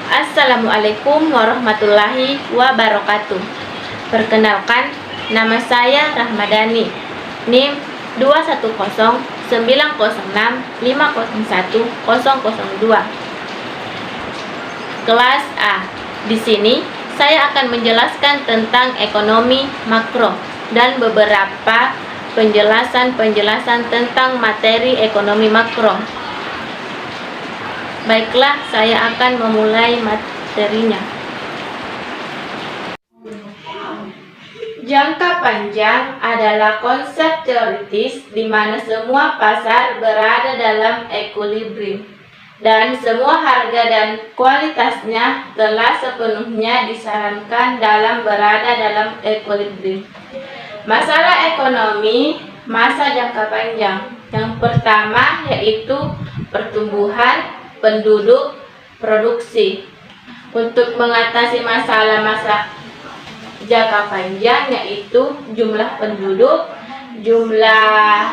Assalamualaikum warahmatullahi wabarakatuh. Perkenalkan, nama saya Rahmadani, NIM 2109065010002. Kelas A. Di sini saya akan menjelaskan tentang ekonomi makro dan beberapa penjelasan tentang materi ekonomi makro. Baiklah, saya akan memulai materinya. Jangka panjang adalah konsep teoritis di mana semua pasar berada dalam equilibrium dan semua harga dan kualitasnya telah sepenuhnya disarankan dalam berada dalam equilibrium. Masalah ekonomi masa jangka panjang yang pertama yaitu pertumbuhan penduduk produksi. Untuk mengatasi masalah masa jangka panjang yaitu jumlah penduduk, jumlah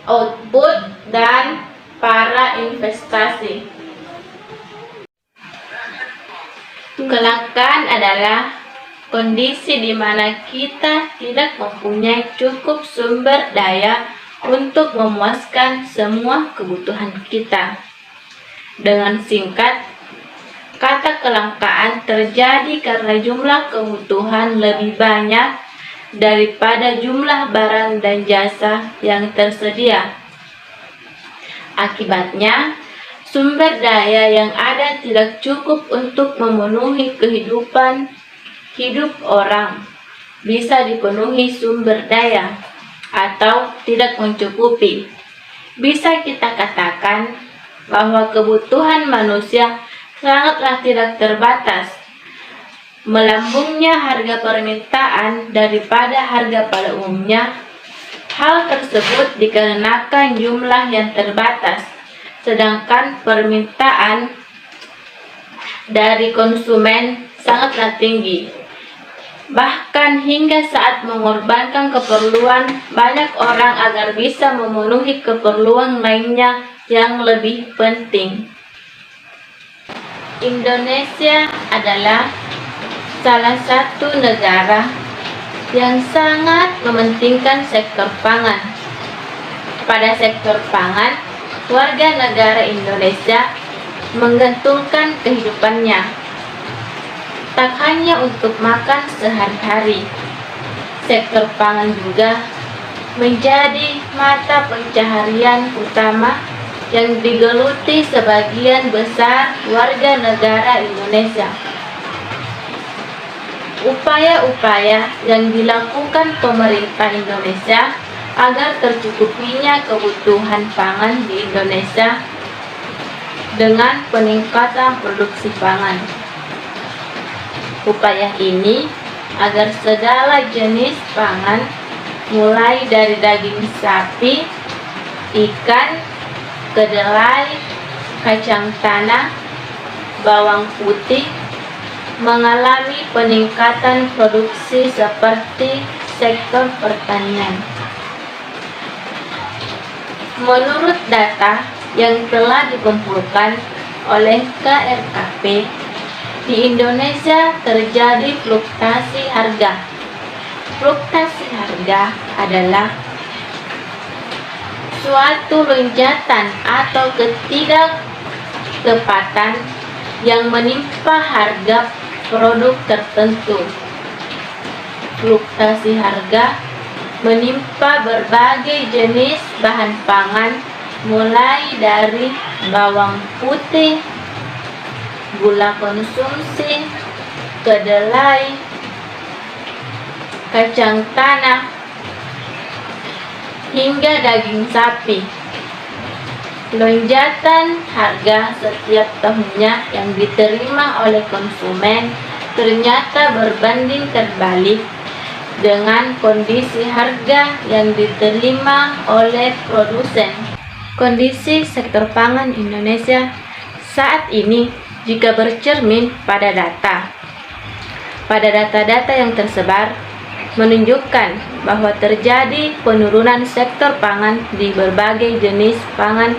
output, dan para investasi. Kelangkaan adalah kondisi di mana kita tidak mempunyai cukup sumber daya untuk memuaskan semua kebutuhan kita. Dengan singkat, kata kelangkaan terjadi karena jumlah kebutuhan lebih banyak daripada jumlah barang dan jasa yang tersedia. Akibatnya, sumber daya yang ada tidak cukup untuk memenuhi kehidupan hidup orang. Bisa dipenuhi sumber daya atau tidak mencukupi. Bisa kita katakan bahwa kebutuhan manusia sangatlah tidak terbatas. Melambungnya harga permintaan daripada harga pada umumnya. Hal tersebut dikarenakan jumlah yang terbatas, sedangkan permintaan dari konsumen sangatlah tinggi. Bahkan hingga saat mengorbankan keperluan banyak orang agar bisa memenuhi keperluan lainnya yang lebih penting. Indonesia adalah salah satu negara yang sangat mementingkan sektor pangan. Pada sektor pangan, warga negara Indonesia menggantungkan kehidupannya tak hanya untuk makan sehari-hari. Sektor pangan juga menjadi mata pencaharian utama yang digeluti sebagian besar warga negara Indonesia. Upaya-upaya yang dilakukan pemerintah Indonesia agar tercukupinya kebutuhan pangan di Indonesia dengan peningkatan produksi pangan. Upaya ini agar segala jenis pangan mulai dari daging sapi, ikan, kedelai, kacang tanah, bawang putih mengalami peningkatan produksi seperti sektor pertanian. Menurut data yang telah dikumpulkan oleh KRKP, di Indonesia terjadi fluktuasi harga. Fluktuasi harga adalah suatu lonjakan atau ketidaktepatan yang menimpa harga produk tertentu. Fluktuasi harga menimpa berbagai jenis bahan pangan mulai dari bawang putih, gula konsumsi, kedelai, kacang tanah, hingga daging sapi. Lonjakan harga setiap tahunnya yang diterima oleh konsumen ternyata berbanding terbalik dengan kondisi harga yang diterima oleh produsen. Kondisi sektor pangan Indonesia saat ini jika bercermin pada data yang tersebar menunjukkan bahwa terjadi penurunan sektor pangan di berbagai jenis pangan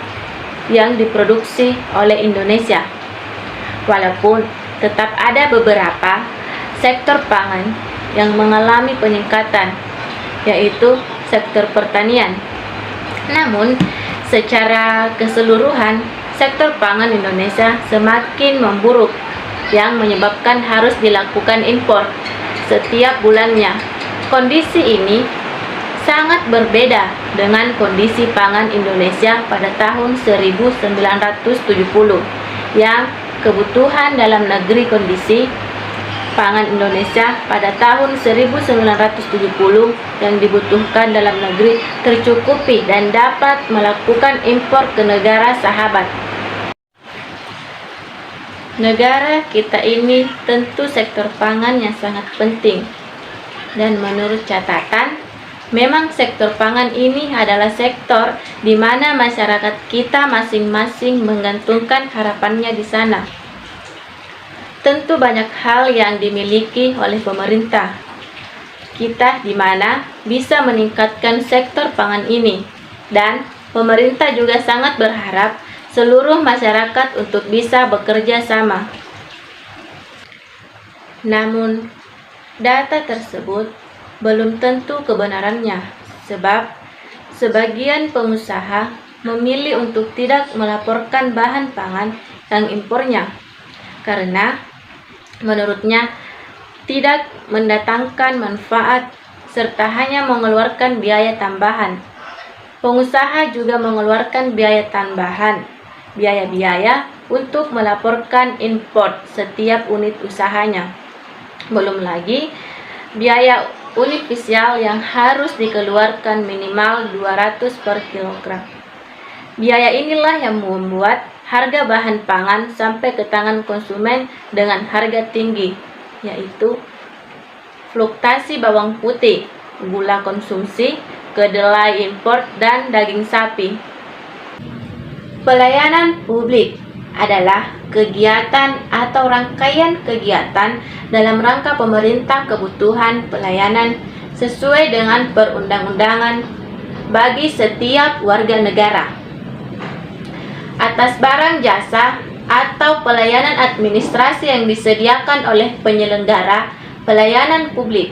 yang diproduksi oleh Indonesia. Walaupun tetap ada beberapa sektor pangan yang mengalami peningkatan, yaitu sektor pertanian. Namun, secara keseluruhan, sektor pangan Indonesia semakin memburuk, yang menyebabkan harus dilakukan impor setiap bulannya. Kondisi ini sangat berbeda dengan kondisi pangan Indonesia pada tahun 1970, yang kebutuhan dalam negeri kondisi pangan Indonesia pada tahun 1970 yang dibutuhkan dalam negeri tercukupi dan dapat melakukan impor ke negara sahabat. Negara kita ini tentu sektor pangan yang sangat penting, dan menurut catatan, memang sektor pangan ini adalah sektor di mana masyarakat kita masing-masing menggantungkan harapannya di sana. Tentu banyak hal yang dimiliki oleh pemerintah kita di mana bisa meningkatkan sektor pangan ini, dan pemerintah juga sangat berharap seluruh masyarakat untuk bisa bekerja sama. Namun, data tersebut belum tentu kebenarannya, sebab sebagian pengusaha memilih untuk tidak melaporkan bahan pangan yang impornya, karena menurutnya tidak mendatangkan manfaat serta hanya mengeluarkan biaya tambahan. Pengusaha juga mengeluarkan biaya tambahan, biaya-biaya untuk melaporkan import setiap unit usahanya. Belum lagi biaya unifisial yang harus dikeluarkan minimal 200 per kilogram. Biaya inilah yang membuat harga bahan pangan sampai ke tangan konsumen dengan harga tinggi, yaitu fluktuasi bawang putih, gula konsumsi, kedelai impor, dan daging sapi. Pelayanan publik adalah kegiatan atau rangkaian kegiatan dalam rangka pemerintah kebutuhan pelayanan sesuai dengan perundang-undangan bagi setiap warga negara atas barang jasa atau pelayanan administrasi yang disediakan oleh penyelenggara pelayanan publik.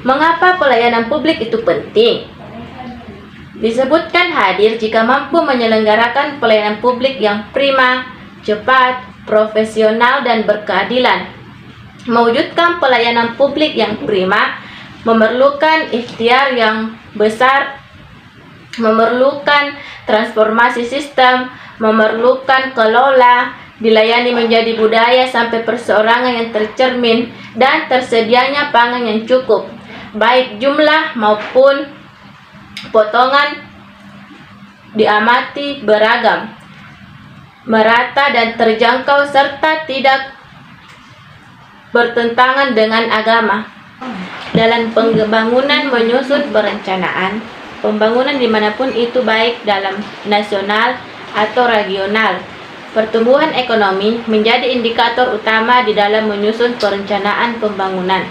Mengapa pelayanan publik itu penting? Disebutkan hadir jika mampu menyelenggarakan pelayanan publik yang prima, cepat, profesional, dan berkeadilan. Mewujudkan pelayanan publik yang prima memerlukan ikhtiar yang besar, memerlukan transformasi sistem, memerlukan kelola, dilayani menjadi budaya sampai perseorangan yang tercermin, dan tersedianya pangan yang cukup, baik jumlah maupun potongan diamati beragam, merata dan terjangkau, serta tidak bertentangan dengan agama. Dalam pembangunan menyusun perencanaan pembangunan dimanapun itu, baik dalam nasional atau regional, pertumbuhan ekonomi menjadi indikator utama di dalam menyusun perencanaan pembangunan.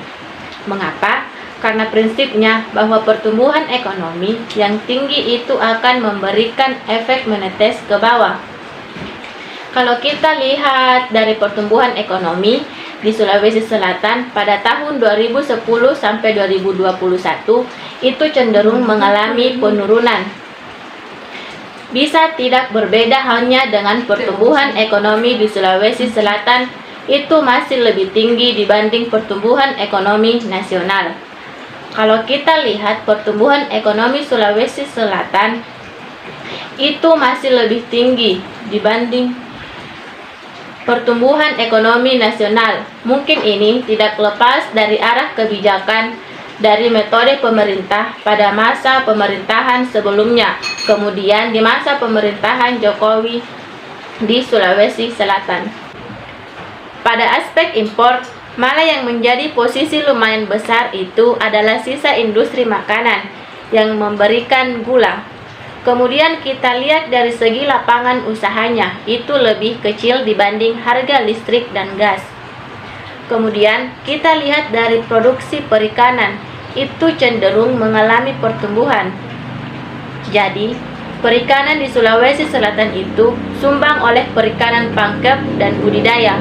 Mengapa? Karena prinsipnya bahwa pertumbuhan ekonomi yang tinggi itu akan memberikan efek menetes ke bawah. Kalau kita lihat dari pertumbuhan ekonomi di Sulawesi Selatan pada tahun 2010 sampai 2021 itu cenderung mengalami penurunan. Bisa tidak berbeda halnya dengan pertumbuhan ekonomi di Sulawesi Selatan itu masih lebih tinggi dibanding pertumbuhan ekonomi nasional. Kalau kita lihat pertumbuhan ekonomi Sulawesi Selatan itu masih lebih tinggi dibanding pertumbuhan ekonomi nasional. Mungkin ini tidak lepas dari arah kebijakan dari metode pemerintah pada masa pemerintahan sebelumnya, kemudian di masa pemerintahan Jokowi di Sulawesi Selatan. Pada aspek impor, malah yang menjadi posisi lumayan besar itu adalah sisa industri makanan yang memberikan gula. Kemudian kita lihat dari segi lapangan usahanya, itu lebih kecil dibanding harga listrik dan gas. Kemudian kita lihat dari produksi perikanan, itu cenderung mengalami pertumbuhan. Jadi, perikanan di Sulawesi Selatan itu sumbang oleh perikanan tangkap dan budidaya.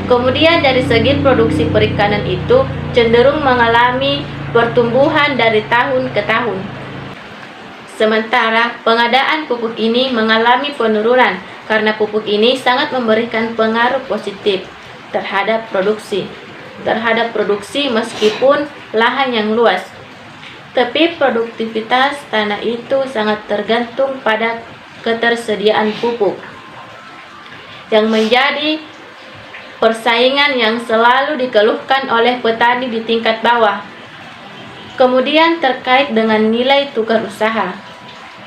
Kemudian dari segi produksi perikanan itu cenderung mengalami pertumbuhan dari tahun ke tahun. Sementara pengadaan pupuk ini mengalami penurunan karena pupuk ini sangat memberikan pengaruh positif terhadap produksi meskipun lahan yang luas. Tapi produktivitas tanah itu sangat tergantung pada ketersediaan pupuk, yang menjadi persaingan yang selalu dikeluhkan oleh petani di tingkat bawah. Kemudian terkait dengan nilai tukar usaha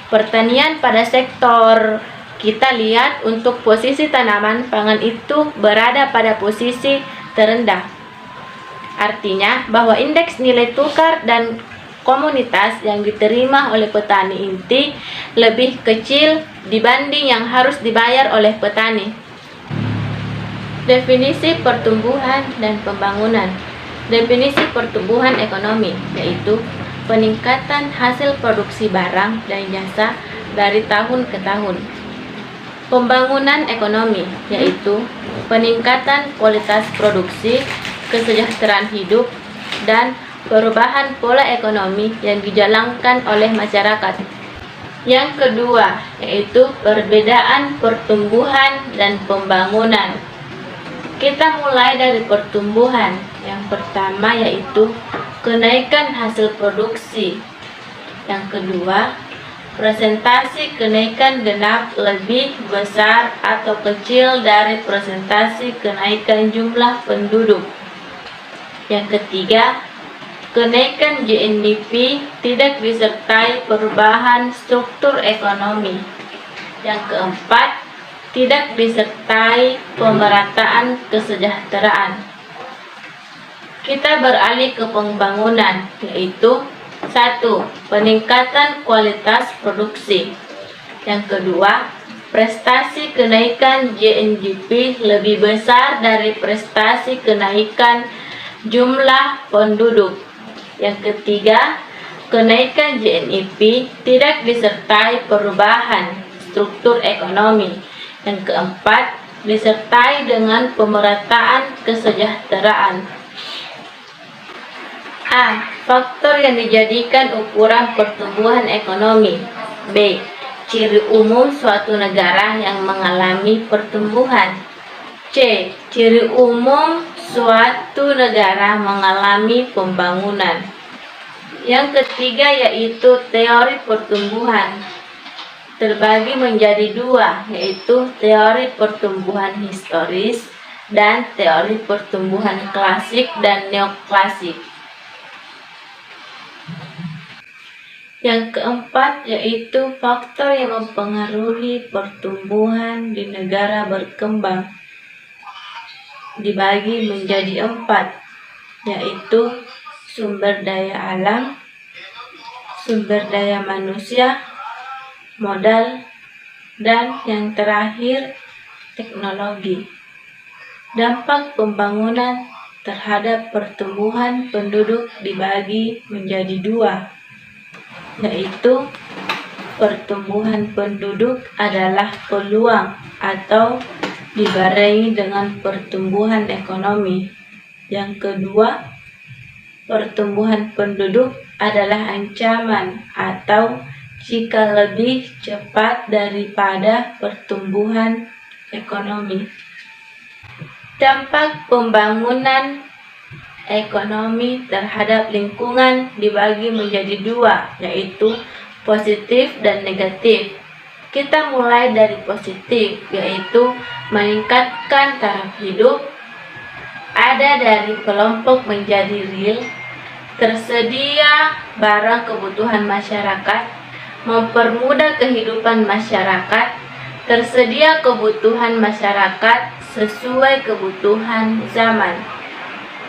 pertanian pada sektor kita lihat untuk posisi tanaman pangan itu berada pada posisi terendah. Artinya bahwa indeks nilai tukar dan komoditas yang diterima oleh petani inti lebih kecil dibanding yang harus dibayar oleh petani. Definisi pertumbuhan dan pembangunan. Definisi pertumbuhan ekonomi yaitu peningkatan hasil produksi barang dan jasa dari tahun ke tahun. Pembangunan ekonomi yaitu peningkatan kualitas produksi, kesejahteraan hidup, dan perubahan pola ekonomi yang dijalankan oleh masyarakat. Yang kedua yaitu perbedaan pertumbuhan dan pembangunan. Kita mulai dari pertumbuhan. Yang pertama yaitu kenaikan hasil produksi. Yang kedua, presentasi kenaikan genap lebih besar atau kecil dari presentasi kenaikan jumlah penduduk. Yang ketiga, kenaikan GNDP tidak disertai perubahan struktur ekonomi. Yang keempat, tidak disertai pemerataan kesejahteraan. Kita beralih ke pembangunan, yaitu 1. Peningkatan kualitas produksi. Yang kedua, prestasi kenaikan GNDP lebih besar dari prestasi kenaikan jumlah penduduk. Yang ketiga, kenaikan GNDP tidak disertai perubahan struktur ekonomi. Yang keempat, disertai dengan pemerataan kesejahteraan. A. Faktor yang dijadikan ukuran pertumbuhan ekonomi. B. Ciri umum suatu negara yang mengalami pertumbuhan. C. Ciri umum suatu negara mengalami pembangunan. Yang ketiga yaitu teori pertumbuhan. Terbagi menjadi dua, yaitu teori pertumbuhan historis dan teori pertumbuhan klasik dan neoklasik. Yang keempat yaitu faktor yang mempengaruhi pertumbuhan di negara berkembang. Dibagi menjadi 4, yaitu sumber daya alam, sumber daya manusia, modal, dan yang terakhir teknologi. Dampak pembangunan terhadap pertumbuhan penduduk dibagi menjadi 2, yaitu pertumbuhan penduduk adalah peluang atau dibarengi dengan pertumbuhan ekonomi. Yang kedua, pertumbuhan penduduk adalah ancaman atau jika lebih cepat daripada pertumbuhan ekonomi. Dampak pembangunan ekonomi terhadap lingkungan dibagi menjadi 2, yaitu positif dan negatif. Kita mulai dari positif, yaitu meningkatkan taraf hidup, ada dari kelompok menjadi real, tersedia barang kebutuhan masyarakat, mempermudah kehidupan masyarakat, tersedia kebutuhan masyarakat sesuai kebutuhan zaman.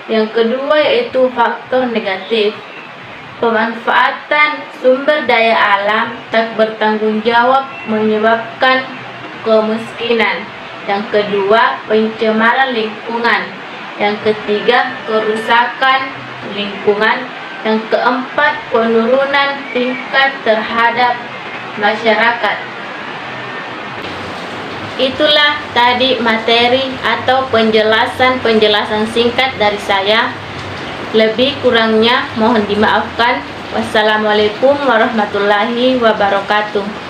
Yang kedua yaitu faktor negatif. Pemanfaatan sumber daya alam tak bertanggung jawab menyebabkan kemiskinan. Yang kedua, pencemaran lingkungan. Yang ketiga, kerusakan lingkungan. Yang keempat, penurunan tingkat terhadap masyarakat. Itulah tadi materi atau penjelasan singkat dari saya. Lebih kurangnya mohon dimaafkan. Wassalamualaikum warahmatullahi wabarakatuh.